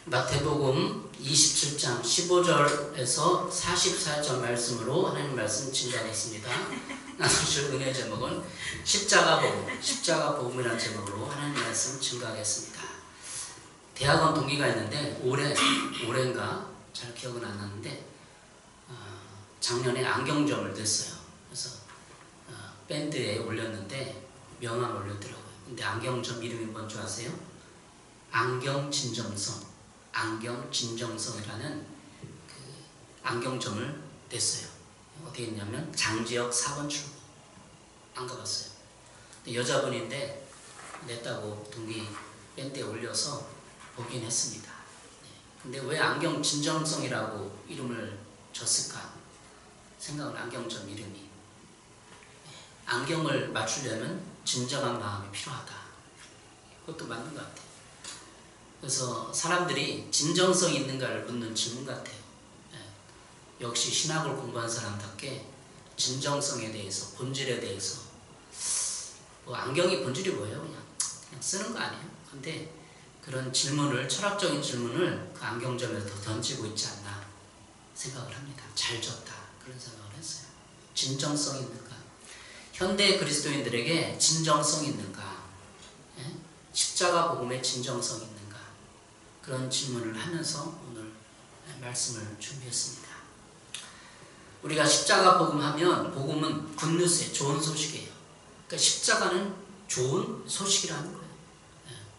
마태복음 27장 15절에서 44절 말씀으로 하나님 말씀 증가하겠습니다. 나누실 은혜의 제목은 십자가 복음이라는 제목으로 하나님 말씀 증가하겠습니다. 대학원 동기가 있는데 올해인가 잘 기억은 안 나는데 작년에 안경점을 냈어요. 그래서 밴드에 올렸는데 명함을 올렸더라고요. 근데 안경점 이름이 뭔지 아세요? 안경진정성이라는 그 안경점을 냈어요. 어디에 있냐면 장지역 4번 출구. 안 가봤어요. 근데 여자분인데 냈다고 동기 밴드에 올려서 보긴 했습니다. 근데 왜 안경진정성이라고 이름을 줬을까? 생각은 안경점 이름이. 안경을 맞추려면 진정한 마음이 필요하다. 그것도 맞는 것 같아요. 그래서 사람들이 진정성이 있는가를 묻는 질문 같아요. 역시 신학을 공부한 사람답게 진정성에 대해서, 본질에 대해서 안경이 본질이 뭐예요? 그냥 쓰는 거 아니에요? 근데 그런 질문을, 철학적인 질문을 그 안경점에서 던지고 있지 않나 생각을 합니다. 잘 줬다. 그런 생각을 했어요. 진정성이 있는가? 현대 그리스도인들에게 진정성이 있는가? 십자가 복음의 진정성이 있는가? 그런 질문을 하면서 오늘 말씀을 준비했습니다. 우리가 십자가 복음하면 복음은 굿뉴스예요. 좋은 소식이에요. 그러니까 십자가는 좋은 소식이라는 거예요.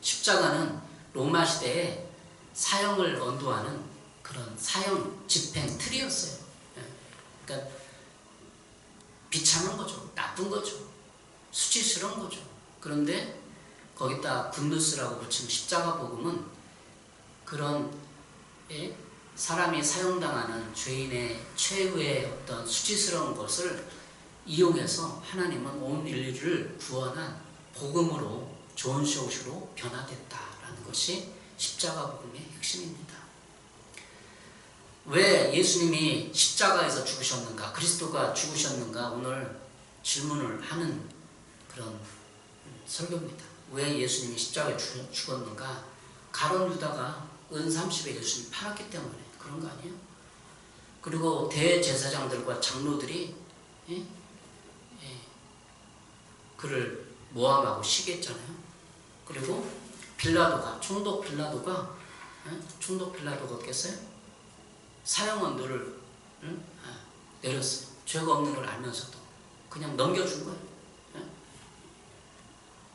십자가는 로마 시대에 사형을 언도하는 그런 사형 집행 틀이었어요. 그러니까 비참한 거죠. 나쁜 거죠. 수치스러운 거죠. 그런데 거기다 굿뉴스라고 붙인 십자가 복음은 그런 사람이 사형당하는 죄인의 최후의 어떤 수치스러운 것을 이용해서 하나님은 온 인류를 구원한 복음으로, 좋은 소식으로 변화됐다라는 것이 십자가 복음의 핵심입니다. 왜 예수님이 십자가에서 죽으셨는가, 그리스도가 죽으셨는가, 오늘 질문을 하는 그런 설교입니다. 왜 예수님이 십자가에 죽었는가? 가룟 유다가 은 30에 예수님 팔았기 때문에 그런 거 아니에요? 그리고 대제사장들과 장로들이 그를 모함하고 시기했잖아요. 그리고 빌라도가, 총독 빌라도가 어떻겠어요? 사형언도를 내렸어요. 죄가 없는 걸 알면서도 그냥 넘겨준 거예요.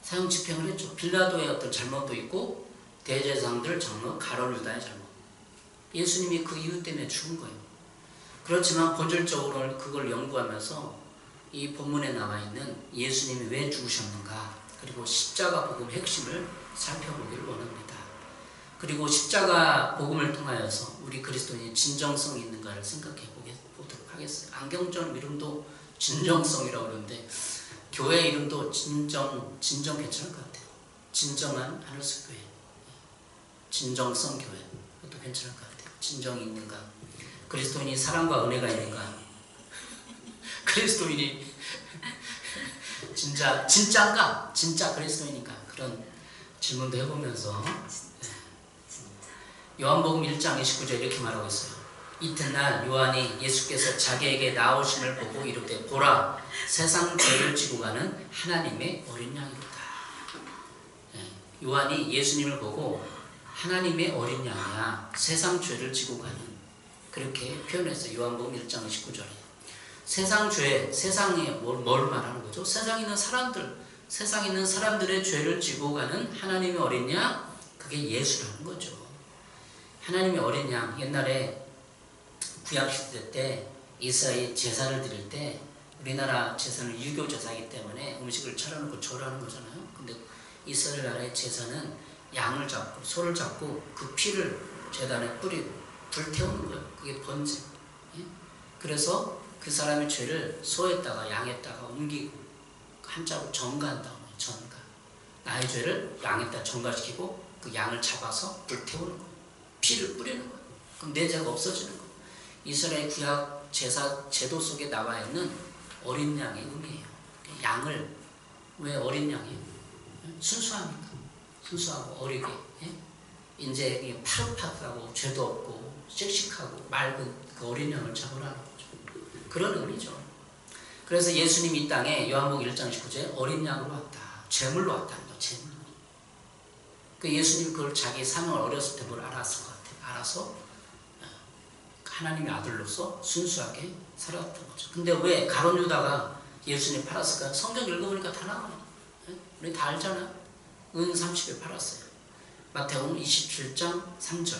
사형 집행을 했죠. 빌라도의 어떤 잘못도 있고 대제사장들, 장로, 가룟 유다의 잘못. 예수님이 그 이유 때문에 죽은 거예요. 그렇지만 본질적으로 그걸 연구하면서 이 본문에 나와 있는 예수님이 왜 죽으셨는가, 그리고 십자가 복음의 핵심을 살펴보기를 원합니다. 그리고 십자가 복음을 통하여서 우리 그리스도인이 진정성이 있는가를 생각해 보도록 하겠어요. 안경점 이름도 진정성이라고 그러는데 교회 이름도 진정 괜찮을 것 같아요. 진정한 하늘색 교회, 진정성 교회, 그것도 괜찮을 것 같아요. 진정이 있는가? 그리스도인이 사랑과 은혜가 있는가? 그리스도인이 진짜인가? 진짜 그리스도인인가? 그런 질문도 해보면서 요한복음 1장 29절 이렇게 말하고 있어요. 이튿날 요한이 예수께서 자기에게 나오심을 보고 이르되 보라, 세상 죄를 지고 가는 하나님의 어린 양이로다. 요한이 예수님을 보고 하나님의 어린 양이야, 세상 죄를 지고 가는, 그렇게 표현했어요. 요한복음 1장 19절에. 세상 죄, 세상에 뭘 말하는 거죠? 세상에 있는 사람들의 죄를 지고 가는 하나님의 어린 양, 그게 예수라는 거죠. 하나님의 어린 양, 옛날에 구약시대 때 이스라엘 제사를 드릴 때, 우리나라 제사는 유교 제사이기 때문에 음식을 차려놓고 절하는 거잖아요. 근데 이스라엘 나라의 제사는 양을 잡고 소를 잡고 그 피를 제단에 뿌리고 불태우는 거예요. 그게 번제. 그래서 그 사람의 죄를 소에다가 양에다가 옮기고 한자로 전가한다고 해요. 전가. 나의 죄를 양에다 전가시키고 그 양을 잡아서 불태우는 거예요. 피를 뿌리는 거예요. 그럼 내 죄가 없어지는 거예요. 이스라엘 구약 제사 제도 속에 나와 있는 어린 양의 의미예요. 양을 왜 어린 양이에요? 순수하니까. 순수하고 어리게 이제 파릇파릇하고 죄도 없고 씩씩하고 맑은 그 어린 양을 잡으라는 거죠. 그런 의미죠. 그래서 예수님이 이 땅에 요한복음 1장 19절에 어린 양으로 왔다. 제물로 왔다는 거죠. 제물로. 그 예수님이 그걸 자기 사명을 어렸을 때 뭘 알았을 것 같아요. 알아서 하나님의 아들로서 순수하게 살았던 거죠. 근데 왜 가룟 유다가 예수님 팔았을까요? 성경 읽어보니까 다 나와요. 우리 다 알잖아요. 은 30에 팔았어요. 마태복음 27장 3절.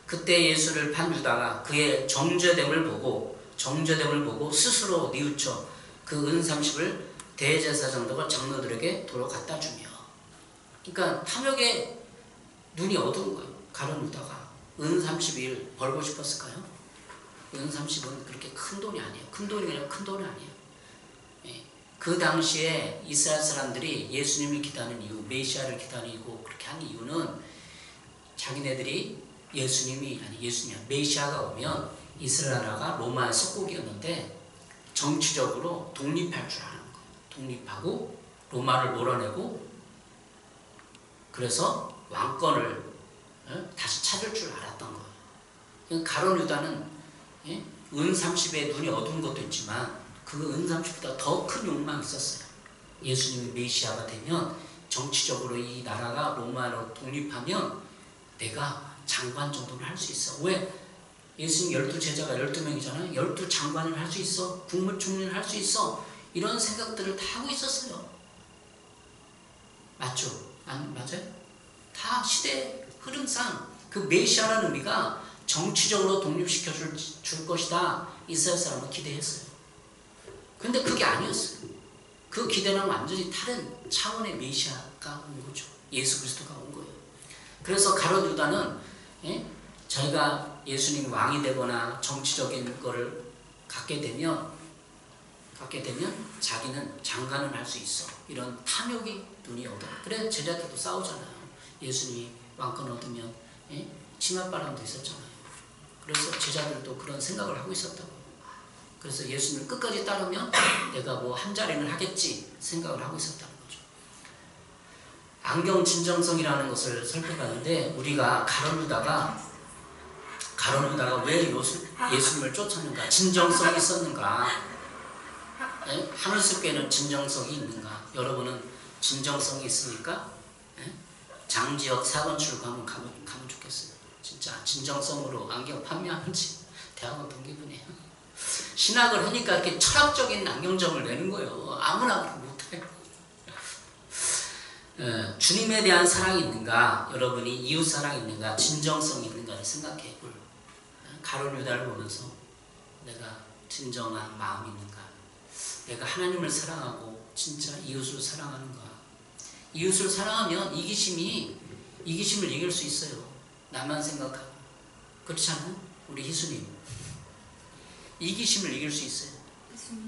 그때 예수를 판 유다가 그의 정죄됨을 보고 스스로 뉘우쳐 그 은 30을 대제사장들과 장로들에게 도로 갖다 주며. 그러니까 탐욕에 눈이 어두운 거예요. 가룟 유다가 은 31 벌고 싶었을까요? 은 30은 그렇게 큰 돈이 아니에요. 큰 돈이 아니라 큰 돈이 아니에요. 그 당시에 이스라엘 사람들이 예수님을 기다리는 이유, 메시아를 기다리고 그렇게 한 이유는 자기네들이 메시아가 오면 이스라엘 나라가 로마의 속국이었는데 정치적으로 독립할 줄 아는 거예요. 독립하고 로마를 몰아내고 그래서 왕권을 다시 찾을 줄 알았던 거예요. 가룟 유다는 은 30에 눈이 어두운 것도 있지만 그 은 30보다 더 큰 욕망이 있었어요. 예수님이 메시아가 되면 정치적으로 이 나라가 로마로 독립하면 내가 장관 정도는 할 수 있어. 왜? 예수님 12제자가 12명이잖아요. 12장관을 할 수 있어. 국무총리를 할 수 있어. 이런 생각들을 다 하고 있었어요. 맞죠? 맞아요? 다 시대 흐름상 그 메시아라는 의미가 정치적으로 독립시켜 줄 것이다. 이스라엘 사람은 기대했어요. 근데 그게 아니었어요. 그 기대는 완전히 다른 차원의 메시아가 온 거죠. 예수 그리스도가 온 거예요. 그래서 가룟 유다는 자기가 예수님 왕이 되거나 정치적인 거를 갖게 되면 자기는 장관을 할 수 있어. 이런 탐욕이 눈이 어두워. 그래 제자들도 싸우잖아요. 예수님이 왕권 얻으면 치맛바람도 있었잖아요. 그래서 제자들도 그런 생각을 하고 있었다고. 그래서 예수님을 끝까지 따르면 내가 뭐 한 자리는 하겠지 생각을 하고 있었다는 거죠. 안경 진정성이라는 것을 살펴봤는데 우리가 가룟 유다가 왜 예수님을 쫓았는가? 진정성이 있었는가? 하늘숲교회는 진정성이 있는가? 여러분은 진정성이 있으니까 장지역 4번 출구 가면 좋겠어요. 진짜 진정성으로 안경 판매하는지 대학원 동기분이에요. 신학을 하니까 이렇게 철학적인 안경점을 내는 거예요. 아무나 못해요. 주님에 대한 사랑이 있는가? 여러분이 이웃 사랑이 있는가? 진정성이 있는가를 생각해 볼. 가룟 유다를 보면서 내가 진정한 마음이 있는가? 내가 하나님을 사랑하고 진짜 이웃을 사랑하는가? 이웃을 사랑하면 이기심을 이길 수 있어요. 나만 생각하고. 그렇지 않아요? 우리 희수님. 이기심을 이길 수 있어요.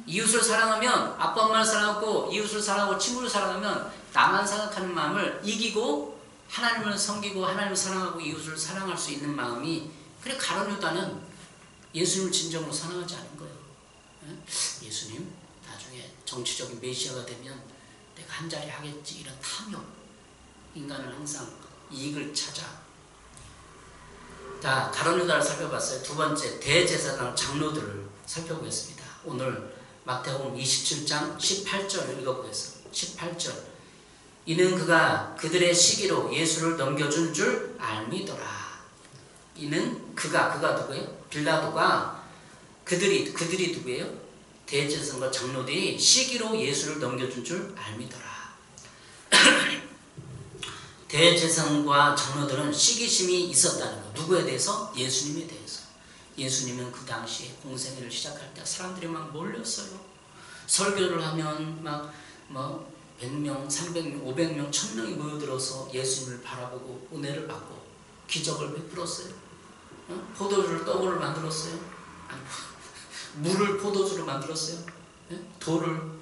이웃을 사랑하면 아빠 엄마를 사랑하고 이웃을 사랑하고 친구를 사랑하면 나만 생각하는 마음을 이기고 하나님을 섬기고 하나님을 사랑하고 이웃을 사랑할 수 있는 마음이. 그래 가룟 유다는 예수님을 진정으로 사랑하지 않은 거예요. 예수님 나중에 정치적인 메시아가 되면 내가 한 자리 하겠지 이런 탐욕. 인간은 항상 이익을 찾아. 자, 가룟 유다를 살펴봤어요. 두 번째 대제사장 장로들을 살펴보겠습니다. 오늘 마태복음 27장 18절 읽어보겠습니다. 18절. 이는 그가 그들의 시기로 예수를 넘겨준 줄 알미더라. 이는 그가 누구예요? 빌라도가 그들이 누구예요? 대제사장과 장로들이 시기로 예수를 넘겨준 줄 알미더라. 대제사장과 장로들은 시기심이 있었다는 거. 누구에 대해서? 예수님에 대해서. 예수님은 그 당시에 공생애를 시작할 때 사람들이 막 몰렸어요. 설교를 하면 막 100명, 300명, 500명, 1000명이 모여들어서 예수님을 바라보고 은혜를 받고 기적을 베풀었어요. 포도주를 떡으로 만들었어요. 아니, 물을 포도주로 만들었어요. 돌을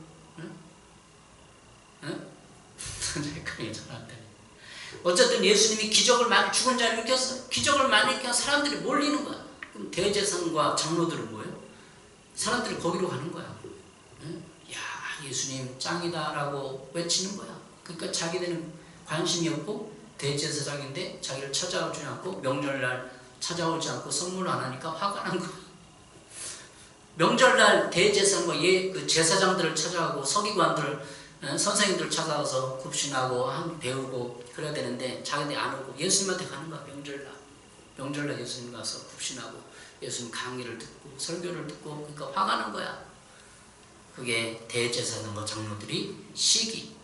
어쨌든 예수님이 기적을 많이 죽은 자를 일으켰어요. 기적을 많이 일으켜 사람들이 몰리는 거야. 그럼 대제사장과 장로들은 뭐예요? 사람들이 거기로 가는 거야. 야 예수님 짱이다 라고 외치는 거야. 그러니까 자기들은 관심이 없고 대제사장인데 자기를 찾아오지 않고 명절날 찾아오지 않고 선물 안 하니까 화가 난 거야. 명절날 대제사장과 그 제사장들을 찾아가고 서기관들, 선생님들 찾아가서 굽신하고 배우고 그래야 되는데 자기들이 안 오고 예수님한테 가는 거야. 명절날 예수님 가서 굽신하고 예수님 강의를 듣고 설교를 듣고 그러니까 화가 난 거야. 그게 대제사장과 장로들이 시기심,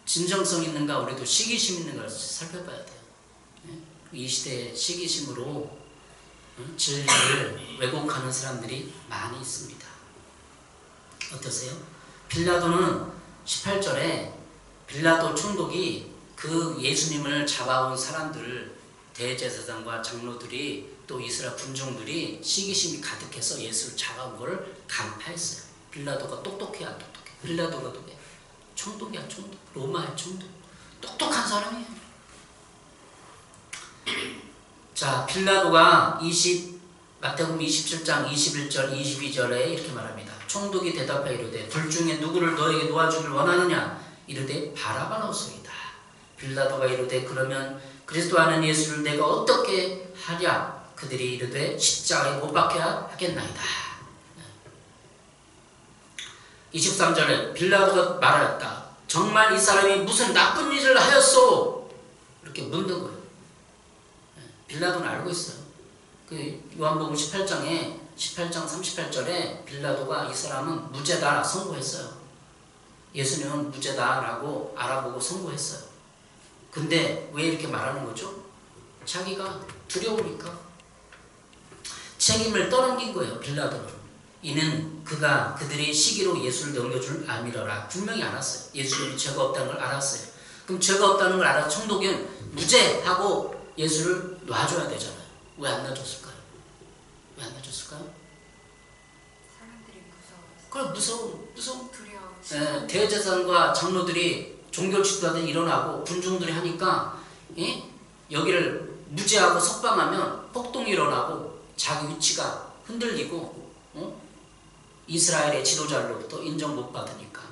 진정성 있는가 우리도 시기심 있는가를 살펴봐야 돼요. 이 시대의 시기심으로 진리를 왜곡하는 사람들이 많이 있습니다. 어떠세요? 빌라도는 18절에 빌라도 총독이 그 예수님을 잡아온 사람들을 대제사장과 장로들이 또 이스라엘 군중들이 시기심이 가득해서 예수를 잡아온 것을 간파했어요. 빌라도가 똑똑해 안 똑똑해? 빌라도가 똑똑해. 총독이야 총독. 로마의 총독. 똑똑한 사람이에요. 자, 빌라도가 마태복음 27장 21절 22절에 이렇게 말합니다. 총독이 대답하여 이르되 둘 중에 누구를 너에게 놓아주길 원하느냐? 이르되 바라바 넣었소이다. 빌라도가 이르되 그러면 그리스도 아는 예수를 내가 어떻게 하랴? 그들이 이르되 십자가에 못 박혀야 하겠나이다. 23절에 빌라도가 말하였다. 정말 이 사람이 무슨 나쁜 일을 하였소? 이렇게 묻는 거예요. 빌라도는 알고 있어요. 그 요한복음 18장 38절에 빌라도가 이 사람은 무죄다 선고했어요. 예수님은 무죄다라고 알아보고 선고했어요. 근데 왜 이렇게 말하는 거죠? 자기가 두려우니까 책임을 떠넘긴 거예요. 빌라도는. 이는 그들이 시기로 예수를 넘겨줄 암이라라. 분명히 알았어요. 예수님이 죄가 없다는 걸 알았어요. 그럼 죄가 없다는 걸 알아 총독은 무죄하고 예수를 놔줘야 되잖아요. 왜 안 놔줬을까요? 왜 안 놔줬을까요? 사람들이 무서워서. 그래 무서워. 두려워. 대제사장과 장로들이 종교 지도자들이 일어나고 군중들이 하니까 여기를 무죄하고 석방하면 폭동이 일어나고 자기 위치가 흔들리고 이스라엘의 지도자로부터 인정 못 받으니까.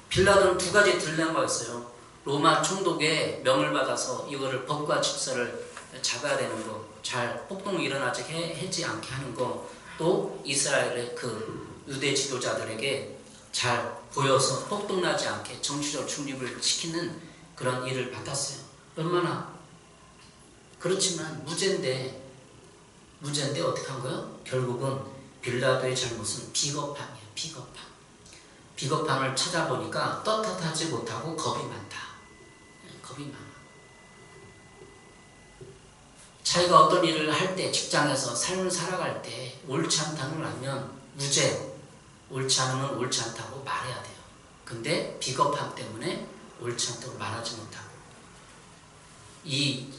빌라도는 두 가지 딜레마가 있어요. 로마 총독의 명을 받아서 이거를 법과 질서를 잡아야 되는 거, 잘 폭동이 일어나지 하지 않게 하는 거, 또 이스라엘의 그 유대 지도자들에게 잘 보여서 폭동나지 않게 정치적 중립을 지키는 그런 일을 받았어요. 얼마나 그렇지만 무죄인데 어떻게 한 거예요? 결국은 빌라도의 잘못은 비겁함이에요. 비겁함을 찾아보니까 떳떳하지 못하고 겁이 많다. 겁이 많아. 자기가 어떤 일을 할 때, 직장에서 삶을 살아갈 때 옳지 않다는 걸 알면 무죄, 옳지 않으면 옳지 않다고 말해야 돼요. 근데 비겁함 때문에 옳지 않다고 말하지 못하고, 이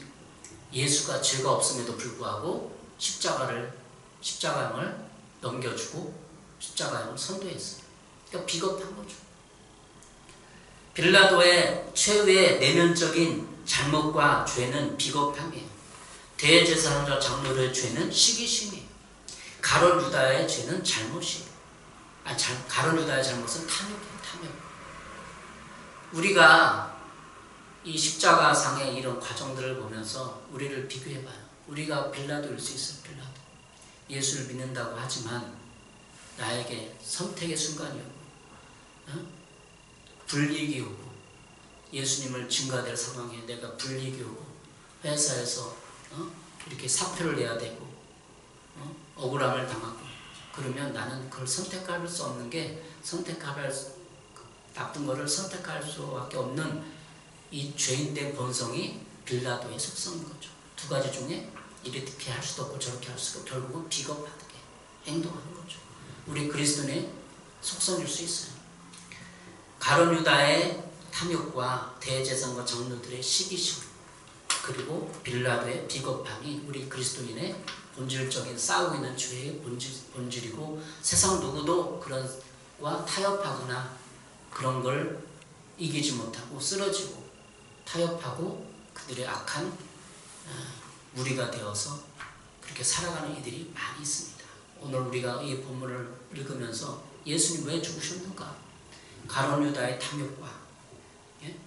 예수가 죄가 없음에도 불구하고 십자가형을 넘겨주고 십자가형을 선도했어요. 그러니까 비겁한 거죠. 빌라도의 최후의 내면적인 잘못과 죄는 비겁함이에요. 대제사장과 장로들의 죄는 시기심이에요. 가룟 유다의 죄는 잘못이에요. 가룟 유다의 잘못은 탐욕이에요. 탐욕. 우리가 이 십자가상의 이런 과정들을 보면서 우리를 비교해봐요. 우리가 빌라도일 수 있어요. 빌라도. 예수를 믿는다고 하지만 나에게 선택의 순간이 오고 불이익이 오고 예수님을 증거될 상황에 내가 불이익이 오고 회사에서 이렇게 사표를 내야 되고 억울함을 당하고 그러면 나는 그걸 선택할 수 없는 게 나쁜 거를 선택할 수밖에 없는 이 죄인된 본성이 빌라도의 속성인 거죠. 두 가지 중에 이렇게 할 수도 없고 저렇게 할 수도 없고 결국은 비겁하게 행동하는 거죠. 우리 그리스도인의 속성일 수 있어요. 가룟 유다의 탐욕과 대제사장과 장로들의 시기심 그리고 빌라도의 비겁함이 우리 그리스도인의 본질적인 싸우고 있는 죄의 본질이고 세상 누구도 그런 와 타협하거나 그런 걸 이기지 못하고 쓰러지고 타협하고 그들의 악한 무리가 되어서 그렇게 살아가는 이들이 많이 있습니다. 오늘 우리가 이 본문을 읽으면서 예수님 왜 죽으셨는가? 가룟 유다의 탐욕과 예?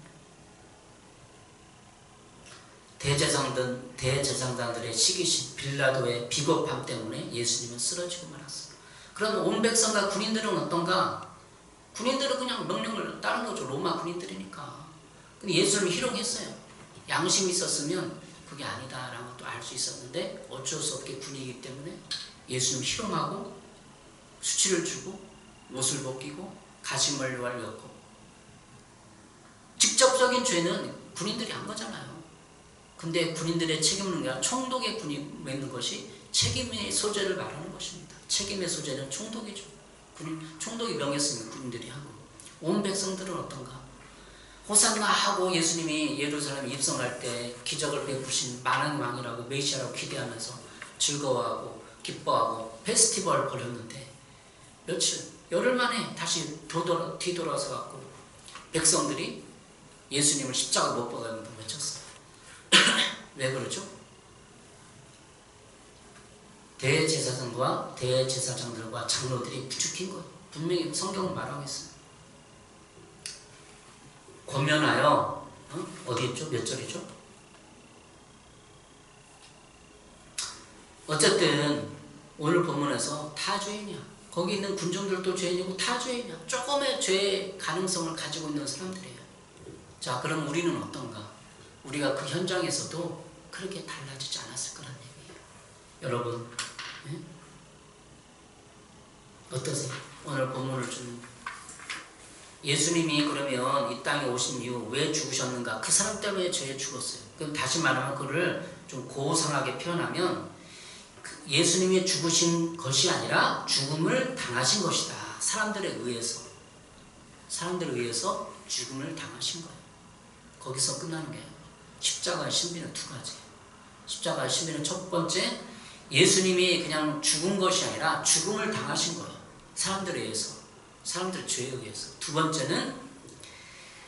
대제사장들의 시기심, 빌라도의 비겁함 때문에 예수님은 쓰러지고 말았어요. 그럼 온 백성과 군인들은 어떤가? 군인들은 그냥 명령을 따른 거죠. 로마 군인들이니까. 근데 예수님이 희롱했어요. 양심이 있었으면 그게 아니다라는 것도 알 수 있었는데 어쩔 수 없게 군이기 때문에 예수님 희롱하고 수치를 주고 옷을 벗기고 가시멀 엮고. 직접적인 죄는 군인들이 한 거잖아요. 근데 군인들의 책임은 아니라 총독의 군이 맺는 것이 책임의 소재를 말하는 것입니다. 책임의 소재는 총독이죠. 총독이 명했으면 군인들이 하고. 온 백성들은 어떤가? 호산나 하고 예수님이 예루살렘에 입성할 때 기적을 베푸신 만왕의 왕이라고 메시아라고 기대하면서 즐거워하고 기뻐하고 페스티벌 벌였는데 며칠 열흘 만에 다시 뒤돌아서 갖고 백성들이 예수님을 십자가 못 박아서 외쳤어요. 왜 그러죠? 대제사장과 대제사장들과 장로들이 부추긴 거예요. 분명히 성경은 말하고 있어요. 권면하여 어디 있죠? 몇 절이죠? 어쨌든 오늘 본문에서 다 죄인이야. 거기 있는 군중들도 죄인이고 다 죄인이야. 조금의 죄의 가능성을 가지고 있는 사람들이에요. 자, 그럼 우리는 어떤가? 우리가 그 현장에서도 그렇게 달라지지 않았을 거란 얘기예요. 여러분, 네? 어떠세요? 오늘 본문을 좀 예수님이 그러면 이 땅에 오신 이후 왜 죽으셨는가? 그 사람 때문에 죄에 죽었어요. 그럼 다시 말하면 그를 좀 고상하게 표현하면 예수님이 죽으신 것이 아니라 죽음을 당하신 것이다. 사람들에 의해서 죽음을 당하신 거예요. 거기서 끝나는 게 십자가의 신비는 두 가지예요. 십자가의 신비는 첫 번째, 예수님이 그냥 죽은 것이 아니라 죽음을 당하신 거예요. 사람들에 의해서, 사람들의 죄에 의해서. 두 번째는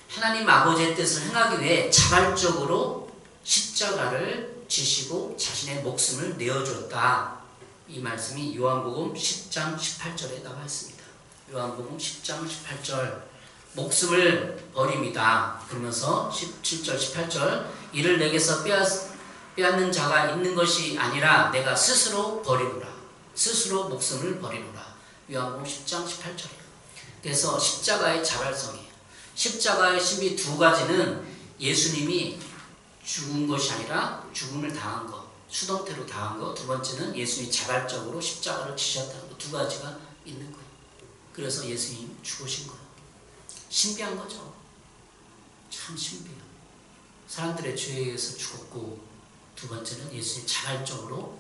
하나님 아버지의 뜻을 행하기 위해 자발적으로 십자가를 지시고 자신의 목숨을 내어줬다. 이 말씀이 요한복음 10장 18절에 나와 있습니다. 요한복음 10장 18절, 목숨을 버립니다. 그러면서 17절 18절, 이를 내게서 빼앗는 자가 있는 것이 아니라 내가 스스로 버리노라. 스스로 목숨을 버리노라. 요한복음 10장 18절이에요. 그래서 십자가의 자발성이에요. 십자가의 신비 두 가지는 예수님이 죽은 것이 아니라 죽음을 당한 것, 수동태로 당한 것. 두 번째는 예수님이 자발적으로 십자가를 지셨다는 것. 두 가지가 있는 거예요. 그래서 예수님 죽으신 거예요. 신비한 거죠. 참 신비해요. 사람들의 죄에 의해서 죽었고, 두 번째는 예수님이 자발적으로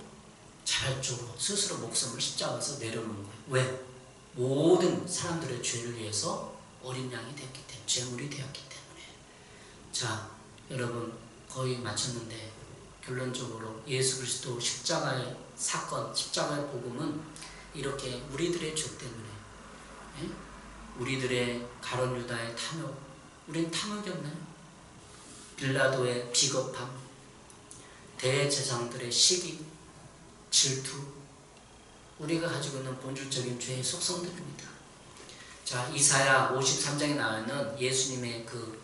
스스로 목숨을 십자가에서 내려놓은 거예요. 왜? 모든 사람들의 죄를 위해서 어린 양이 되었기 때문에, 제물이 되었기 때문에. 자, 여러분 거의 마쳤는데 결론적으로 예수 그리스도 십자가의 사건, 십자가의 복음은 이렇게 우리들의 죄 때문에, 예? 우리들의 가룟 유다의 탐욕, 우린 탐욕이 없나요? 빌라도의 비겁함, 대제사장들의 시기, 질투, 우리가 가지고 있는 본질적인 죄의 속성들입니다. 자, 이사야 53장에 나와 있는 예수님의 그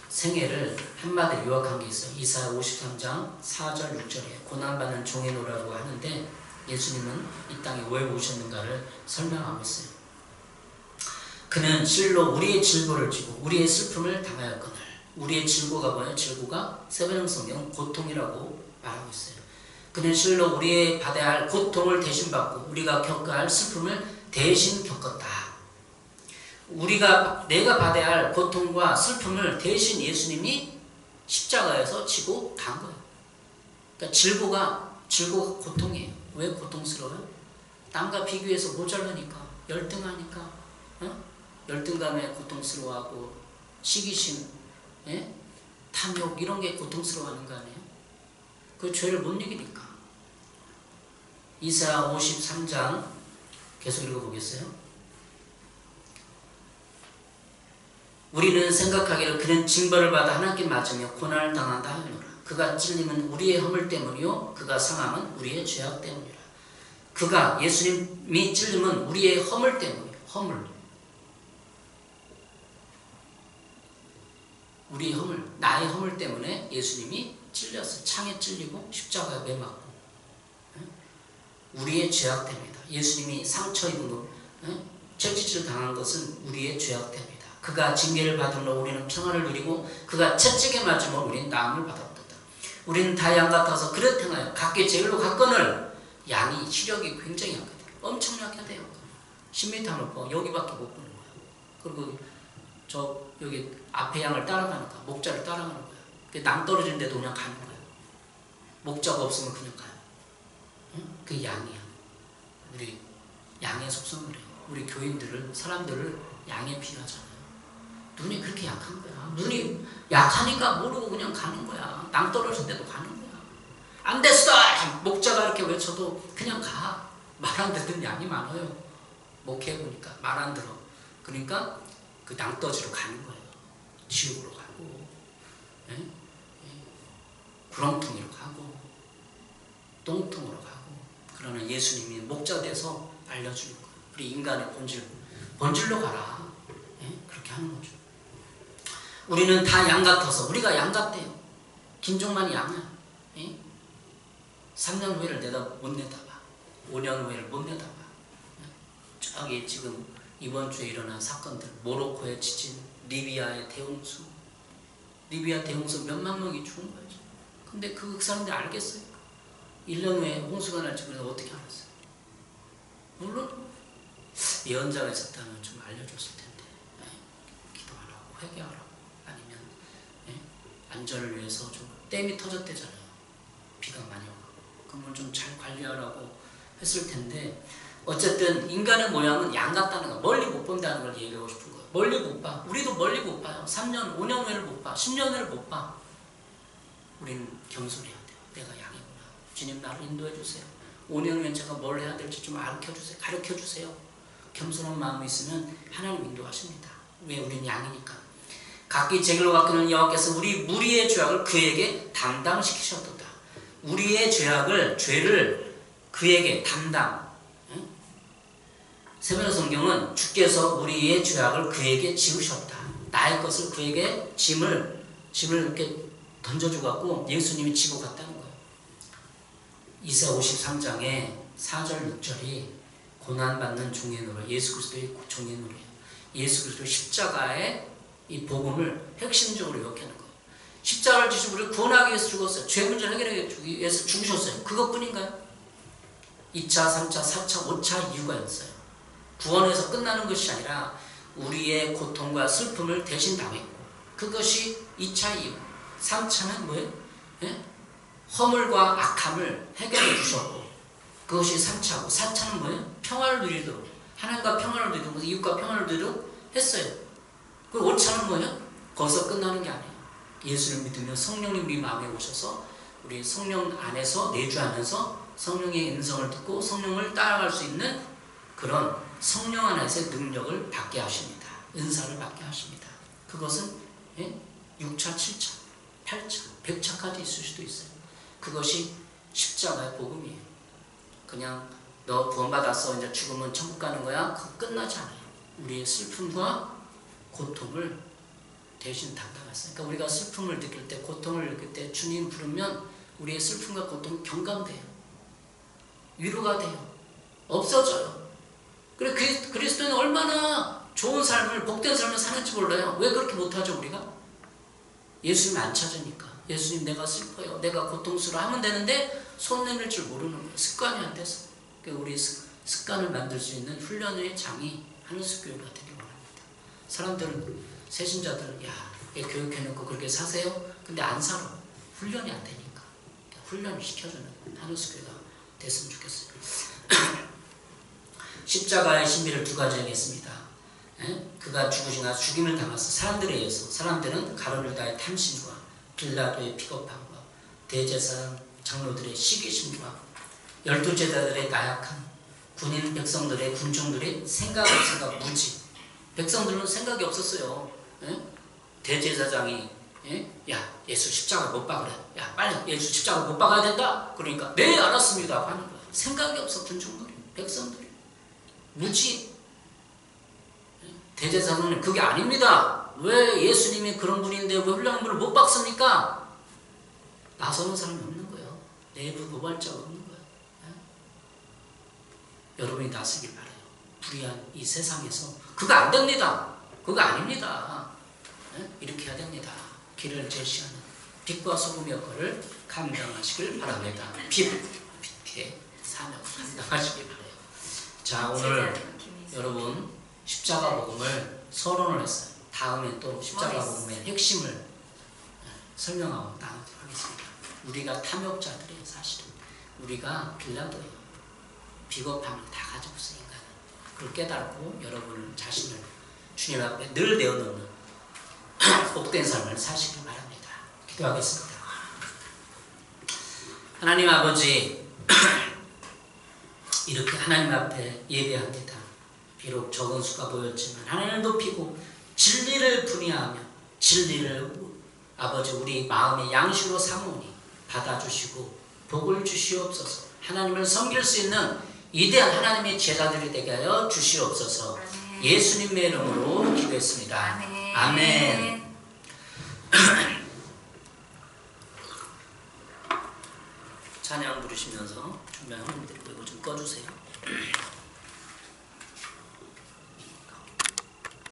생애를 한마디로 요약한 게 있어요. 이사야 53장 4절 6절에 고난받는 종의 노라고 하는데 예수님은 이 땅에 왜 오셨는가를 설명하고 있어요. 그는 실로 우리의 질고를 지고 우리의 슬픔을 당하였거늘. 우리의 질고가 뭐예요? 질고가 세번역 성경은 고통이라고 말하고 있어요. 그는 실로 우리의 받아야 할 고통을 대신 받고 우리가 겪어야 할 슬픔을 대신 겪었다. 내가 받아야 할 고통과 슬픔을 대신 예수님이 십자가에서 지고 간 거예요. 그러니까 질고가 고통이에요. 왜 고통스러워요? 남과 비교해서 모자라니까, 열등하니까, 열등감에 고통스러워하고, 시기심, 예? 탐욕 이런 게 고통스러워하는 거 아니에요? 그 죄를 못 이기니까. 이사야 53장 계속 읽어보겠어요? 우리는 생각하기를 그는 징벌을 받아 하나님께 맞으며 고난을 당한다 하노라. 그가 찔림은 우리의 허물 때문이요 그가 상함은 우리의 죄악 때문이라. 그가 예수님이 찔림은 우리의 허물 때문이에요. 허물. 우리 허물, 나의 허물 때문에 예수님이 찔렸어요. 창에 찔리고 십자가에 매 맞고. 우리의 죄악 때문이다. 예수님이 상처 입은 것, 채찍질 당한 것은 우리의 죄악 때문이다. 그가 징계를 받음으로 우리는 평안을 누리고 그가 채찍에 맞으면 우리는 나음을 받았다. 우리는 다 양 같아서 그릇 행하여 각기 제일로 갔거늘. 양이 시력이 굉장히 약하대요. 엄청 약하대요. 10m 높고 여기밖에 못 보는 거야. 그리고 저 여기 앞에 양을 따라가는 거야. 목자를 따라가는 거야. 낭떠러지는데도 그냥 가는 거야. 목자가 없으면 그냥 가요. 그 양이야. 우리 양의 속성을 해요. 우리 교인들을, 사람들을 양에 비유하잖아요. 눈이 그렇게 약한 거야. 눈이 약하니까 모르고 그냥 가는 거야. 낭떠러진데도 가는 거야. 안 됐어! 목자가 이렇게 외쳐도 그냥 가. 말 안 듣는 양이 많아요. 목회해보니까 말 안 들어. 그러니까 그 낭떠지로 가는 거예요. 지옥으로 가고, 구렁텅이로 가고, 똥통으로 가고. 그러나 예수님이 목자 돼서 알려주는 거예요. 우리 인간의 본질로 가라. 그렇게 하는 거죠. 우리는 다 양 같아서, 우리가 양 같대요. 김종만이 양이야. 3년 후회를 못 내다봐. 5년 후회를 못 내다봐. 저기 지금 이번 주에 일어난 사건들, 모로코의 지진, 리비아의 대홍수. 리비아 대홍수 몇만 명이 죽은 거죠. 근데 그 사람들이 알겠어요? 1년 후에 홍수가 날지 그래서 어떻게 알았어요? 물론 예언자가 있었다면 좀 알려줬을 텐데. 기도하라고, 회개하라고, 아니면 안전을 위해서 좀 댐이 터졌대잖아요. 비가 많이 오고. 그러면 좀 잘 관리하라고 했을 텐데, 어쨌든 인간의 모양은 양 같다는 거, 멀리 못 본다는 걸 얘기하고 싶은 거예요. 멀리 못 봐. 우리도 멀리 못 봐요. 3년, 5년 후에를 못 봐. 10년 후에를 못 봐. 우리는 겸손해야 돼요. 내가 양이구나. 주님 나를 인도해 주세요. 5년 후엔 제가 뭘 해야 될지 좀 가르쳐 주세요. 겸손한 마음이 있으면 하나님 인도하십니다. 왜? 우리는 양이니까. 각기 제길로 갔거늘 여호와께서 우리 무리의 죄악을 그에게 담당시키셨도다. 우리의 죄를 그에게 담당. 세번역 성경은 주께서 우리의 죄악을 그에게 지우셨다. 나의 것을 그에게 짐을 이렇게 던져주갖고 예수님이 지고 갔다는 거예요. 이사야 53장에 4절 6절이 고난받는 종의 노래, 예수 그리스도의 종의 노래예요. 예수 그리스도의 십자가의 이 복음을 핵심적으로 요약하는 거예요. 십자가를 지시고 우리를 구원하기 위해서 죽었어요. 죄 문제를 해결하기 위해서 죽으셨어요. 그것뿐인가요? 2차, 3차, 4차, 5차 이유가 있어요. 구원에서 끝나는 것이 아니라 우리의 고통과 슬픔을 대신 당했고, 그것이 2차 이유. 3차는 뭐예요? 허물과 악함을 해결해 주셨고, 그것이 3차고, 4차는 뭐예요? 평화를 누리도록, 하나님과 평화를 누리도록, 이웃과 평화를 누리도록 했어요. 그리고 5차는 뭐예요? 거기서 끝나는 게 아니에요. 예수를 믿으면 성령님 우리 마음에 오셔서 우리 성령 안에서, 내주하면서 성령의 음성을 듣고 성령을 따라갈 수 있는 그런 성령 안에서의 능력을 받게 하십니다. 은사를 받게 하십니다. 그것은 6차, 7차, 8차, 100차까지 있을 수도 있어요. 그것이 십자가의 복음이에요. 그냥 너 구원받았어, 이제 죽으면 천국 가는 거야, 그거 끝나지 않아요. 우리의 슬픔과 고통을 대신 담당했어요. 그러니까 우리가 슬픔을 느낄 때, 고통을 느낄 때 주님 부르면 우리의 슬픔과 고통이 경감돼요. 위로가 돼요. 없어져요. 그래, 그리스도는 얼마나 좋은 삶을, 복된 삶을 사는지 몰라요. 왜 그렇게 못하죠, 우리가? 예수님 안 찾으니까. 예수님 내가 슬퍼요, 내가 고통스러워 하면 되는데 손 내밀 줄 모르는 거예요. 습관이 안 돼서. 그러니까 우리 습관을 만들 수 있는 훈련의 장이 하늘숲교회가 되기 원합니다. 사람들은, 새신자들은 교육해놓고 그렇게 사세요? 근데 안 살아. 훈련이 안 되니까. 훈련을 시켜주는 하늘숲교회가 됐으면 좋겠어요. 십자가의 신비를 두 가지 하겠습니다. 그가 죽으시나 죽임을 당해서 사람들에 의해서, 사람들은 가룟유다의 탐심과 빌라도의 비겁함과 대제사장 장로들의 시기심과 12제자들의 나약함, 군인 백성들의 군중들의 생각 없음과 무지. 백성들은 생각이 없었어요. 대제사장이 예수 십자가 못 박으래. 빨리 예수 십자가 못 박아야 된다. 그러니까 네 알았습니다 하는 거야. 생각이 없어. 군중들이, 백성들이 무지. 대제사장은 그게 아닙니다. 왜 예수님이 그런 분인데 왜 훌륭한 분을 못 박습니까? 나서는 사람이 없는 거예요. 내부 고발자가 없는 거예요. 네? 여러분이 나서길 바라요. 불의한 이 세상에서 그거 안 됩니다. 그거 아닙니다. 네? 이렇게 해야 됩니다. 길을 제시하는 빛과 소금 역할을 감당하시길 바랍니다. 빛의 사명 감당하시길 바라요. 자, 오늘 여러분 십자가 복음을 서론을 했어요. 다음에 또 십자가 복음의 핵심을 설명하고 나누도록 하겠습니다. 우리가 탐욕자들이에요. 사실은 우리가 빌라도예요. 비겁함을 다 가지고 있어요. 인간은. 그걸 깨닫고 여러분 자신을 주님 앞에 늘 내어놓는 복된 삶을 사시길 바랍니다. 기도하겠습니다. 하나님 아버지, 이렇게 하나님 앞에 예배합니다. 비록 적은 수가 보였지만 하나님을 높이고 진리를 분이하며 진리를 아버지 우리 마음의 양식으로 삼으니 받아주시고 복을 주시옵소서. 하나님을 섬길 수 있는 위대한 하나님의 제자들이 되게 하여 주시옵소서. 아멘. 예수님의 이름으로 기도했습니다. 아멘. 아멘. 찬양 부르시면서 준비한 헌금드리고 이거 좀 꺼주세요.